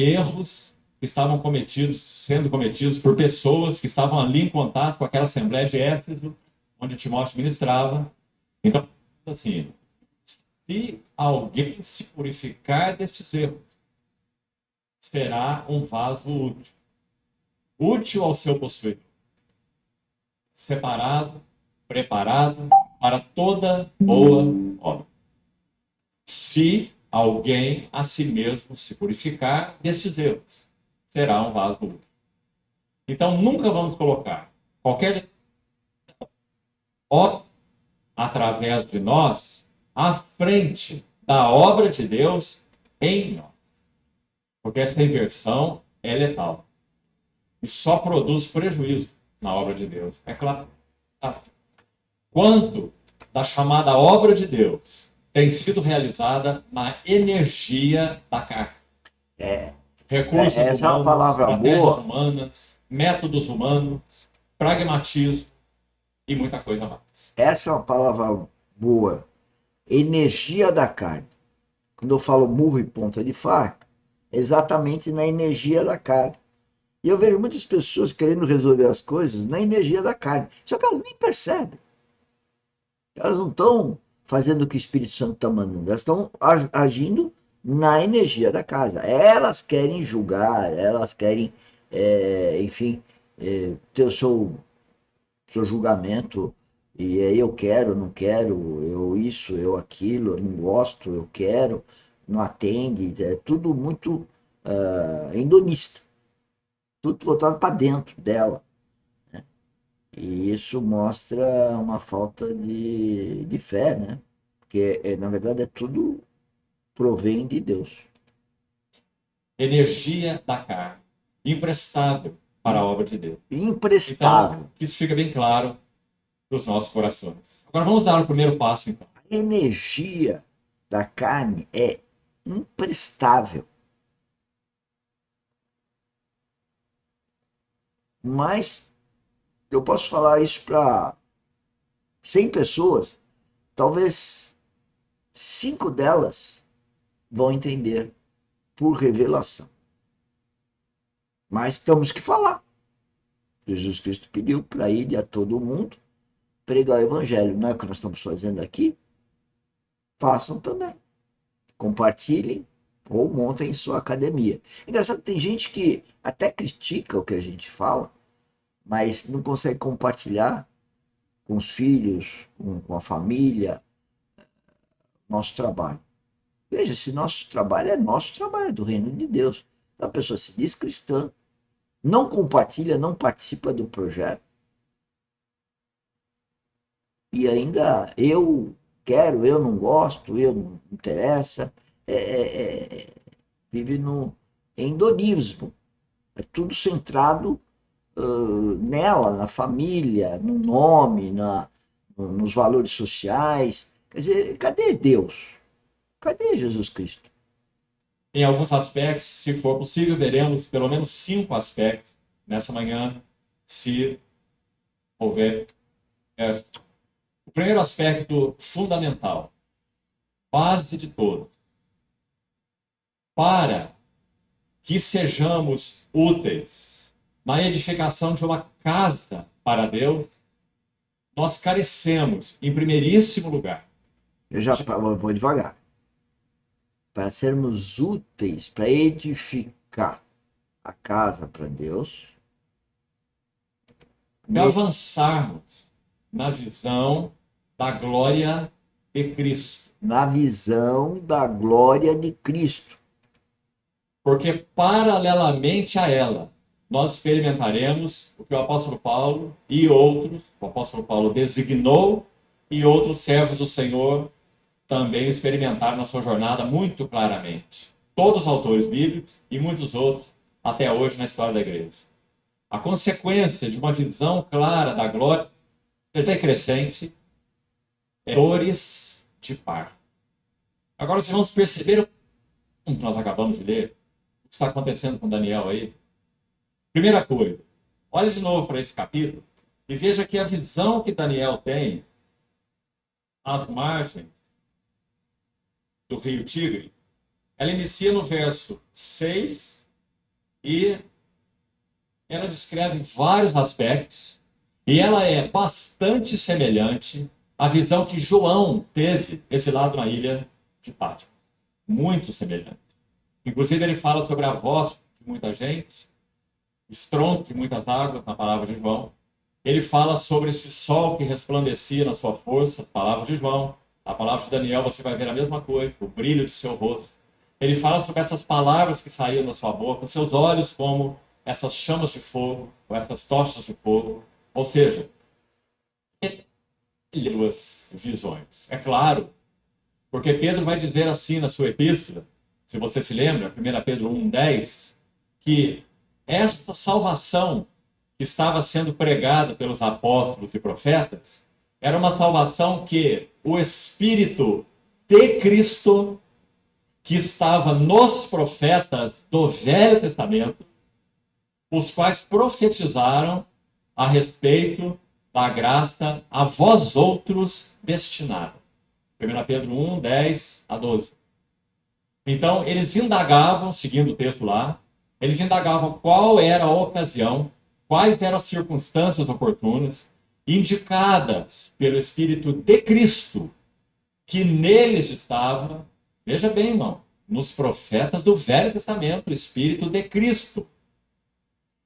erros que estavam sendo cometidos por pessoas que estavam ali em contato com aquela Assembleia de Éfeso, onde Timóteo ministrava. Então, assim, se alguém se purificar destes erros, será um vaso útil, útil ao seu possuidor, separado, preparado para toda boa obra. Se alguém a si mesmo se purificar destes erros, será um vaso útil. Então, nunca vamos colocar qualquer obra através de nós à frente da obra de Deus em nós. Porque essa inversão é letal. E só produz prejuízo na obra de Deus. É claro. Quanto da chamada obra de Deus tem sido realizada na energia da carne? Recursos Essa é uma humanos, palavra estratégias boa. humanas, métodos humanos, pragmatismo e muita coisa mais. Essa é uma palavra boa. Energia da carne. Quando eu falo murro e ponta de faca, é exatamente na energia da carne. E eu vejo muitas pessoas querendo resolver as coisas na energia da carne. Só que elas nem percebem. Elas não estão fazendo o que o Espírito Santo está mandando. Elas estão agindo na energia da casa. Elas querem julgar, elas querem, enfim, ter o seu julgamento. E aí eu quero, não quero, eu isso, eu aquilo, eu não gosto, eu quero, não atende. É tudo muito hedonista. Tudo voltado para dentro dela. E isso mostra uma falta de fé, né? Porque, na verdade, é tudo provém de Deus. Energia da carne, imprestável para a obra de Deus. Então, Imprestável. que isso fica bem claro para os nossos corações. Agora vamos dar o primeiro passo, então. A energia da carne é imprestável. Mas eu posso falar isso para 100 pessoas, talvez 5 delas vão entender por revelação. Mas temos que falar. Jesus Cristo pediu para ir a todo mundo pregar o evangelho. Não é o que nós estamos fazendo aqui? Façam também. Compartilhem ou montem sua academia. Engraçado, tem gente que até critica o que a gente fala, mas não consegue compartilhar com os filhos, com a família, nosso trabalho. Veja, se nosso trabalho é nosso trabalho, é do reino de Deus. A pessoa se diz cristã, não compartilha, não participa do projeto, e ainda eu quero, eu não gosto, eu não interessa, é, é, é, vive no hedonismo. É tudo centrado nela, na família, no nome, nos valores sociais. Quer dizer, cadê Deus? Cadê Jesus Cristo? Em alguns aspectos, se for possível, veremos pelo menos 5 aspectos nessa manhã, se houver. O primeiro aspecto fundamental, base de todo, para que sejamos úteis na edificação de uma casa para Deus, nós carecemos, em primeiríssimo lugar, Eu já vou devagar. Para sermos úteis, para edificar a casa para Deus, de avançarmos na visão da glória de Cristo. na visão da glória de Cristo. Porque, paralelamente a ela, nós experimentaremos o que o apóstolo Paulo e outros, o apóstolo Paulo designou, e outros servos do Senhor também experimentaram na sua jornada muito claramente. Todos os autores bíblicos e muitos outros até hoje na história da igreja. A consequência de uma visão clara da glória decrescente é dores de parto. Agora, se vamos perceber o que nós acabamos de ler, o que está acontecendo com Daniel aí. Primeira coisa, olhe de novo para esse capítulo e veja que a visão que Daniel tem às margens do rio Tigre, ela inicia no verso 6 e ela descreve vários aspectos, e ela é bastante semelhante à visão que João teve esse lado na ilha de Patmos. Muito semelhante. Inclusive, ele fala sobre a voz de muita gente, estrondo de muitas águas, na palavra de João. Ele fala sobre esse sol que resplandecia na sua força, palavra de João. A palavra de Daniel, você vai ver a mesma coisa, o brilho do seu rosto. Ele fala sobre essas palavras que saíam da sua boca, seus olhos como essas chamas de fogo, ou essas tochas de fogo. Ou seja, duas visões. É claro, porque Pedro vai dizer assim na sua epístola, se você se lembra, 1 Pedro 1,10, que esta salvação que estava sendo pregada pelos apóstolos e profetas era uma salvação que o Espírito de Cristo, que estava nos profetas do Velho Testamento, os quais profetizaram a respeito da graça a vós outros destinada. 1 Pedro 1, 10 a 12. Então, eles indagavam, seguindo o texto lá, eles indagavam qual era a ocasião, quais eram as circunstâncias oportunas, indicadas pelo Espírito de Cristo, que neles estava, veja bem, irmão, nos profetas do Velho Testamento, o Espírito de Cristo.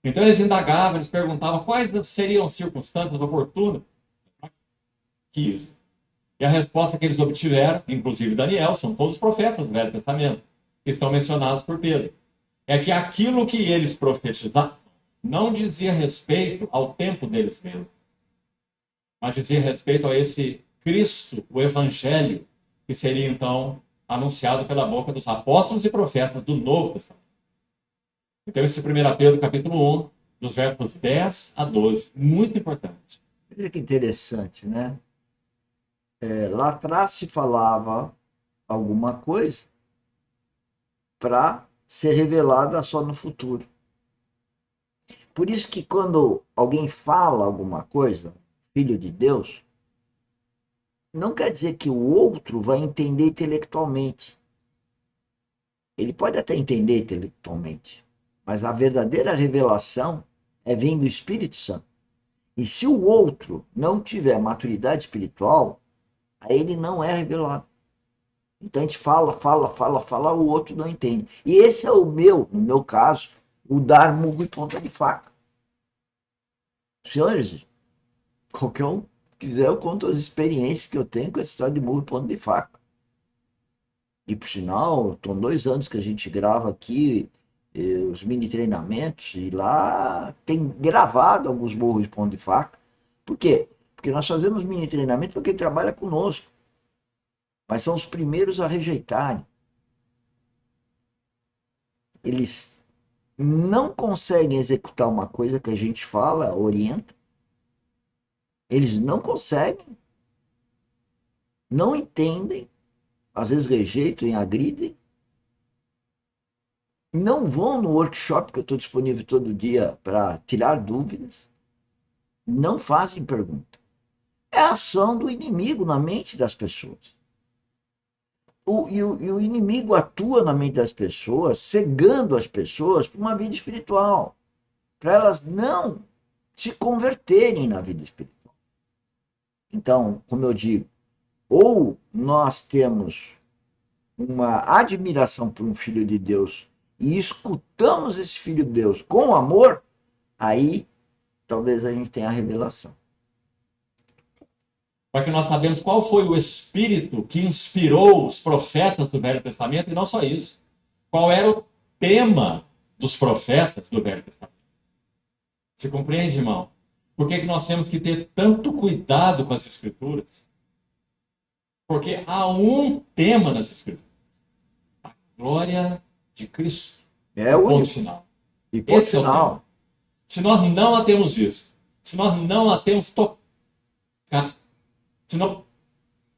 Então eles indagavam, eles perguntavam quais seriam as circunstâncias oportunas. E a resposta que eles obtiveram, inclusive Daniel, são todos os profetas do Velho Testamento, que estão mencionados por Pedro, é que aquilo que eles profetizavam não dizia respeito ao tempo deles mesmos, mas dizia respeito a esse Cristo, o Evangelho, que seria então anunciado pela boca dos apóstolos e profetas do Novo Testamento. Então, esse 1 Pedro, capítulo 1, dos versos 10 a 12, muito importante. Veja que interessante, né? Lá atrás se falava alguma coisa para ser revelada só no futuro. Por isso que quando alguém fala alguma coisa, filho de Deus, não quer dizer que o outro vai entender intelectualmente. Ele pode até entender intelectualmente, mas a verdadeira revelação vem do Espírito Santo. E se o outro não tiver maturidade espiritual, aí ele não é revelado. Então a gente fala, o outro não entende. E esse é no meu caso, o dar murro e ponta de faca. Senhores, qualquer um quiser, eu conto as experiências que eu tenho com essa história de murro e ponta de faca. E por sinal, estão 2 anos que a gente grava aqui os mini treinamentos, e lá tem gravado alguns murros e ponta de faca. Por quê? Porque nós fazemos mini treinamento para quem trabalha conosco. Mas são os primeiros a rejeitarem. Eles não conseguem executar uma coisa que a gente fala, orienta. Eles não conseguem, não entendem, às vezes rejeitam e agridem. Não vão no workshop que eu estou disponível todo dia para tirar dúvidas. Não fazem pergunta. É a ação do inimigo na mente das pessoas. O inimigo atua na mente das pessoas, cegando as pessoas para uma vida espiritual, para elas não se converterem na vida espiritual. Então, como eu digo, ou nós temos uma admiração por um filho de Deus e escutamos esse filho de Deus com amor, aí talvez a gente tenha a revelação. Para que nós sabemos qual foi o Espírito que inspirou os profetas do Velho Testamento, e não só isso. Qual era o tema dos profetas do Velho Testamento. Você compreende, irmão? Por que nós temos que ter tanto cuidado com as Escrituras? Porque há um tema nas Escrituras. A glória de Cristo. É o ponto final. E ponto Esse final. É o tema. Se nós não a temos visto, se nós não a temos tocado, se não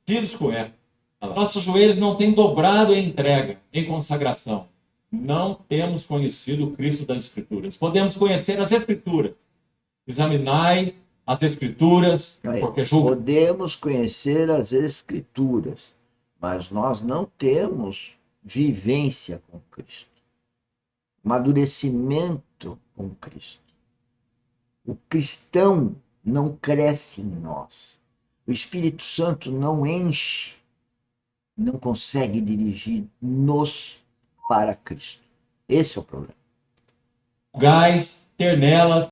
tidos com ela, nossos joelhos não têm dobrado em entrega, em consagração, não temos conhecido o Cristo das Escrituras. Podemos conhecer as Escrituras. Examinai as Escrituras, porque podemos conhecer as Escrituras, mas nós não temos vivência com Cristo. Amadurecimento com Cristo. O cristão não cresce em nós. O Espírito Santo não enche, não consegue dirigir-nos para Cristo. Esse é o problema. Gás, ter nelas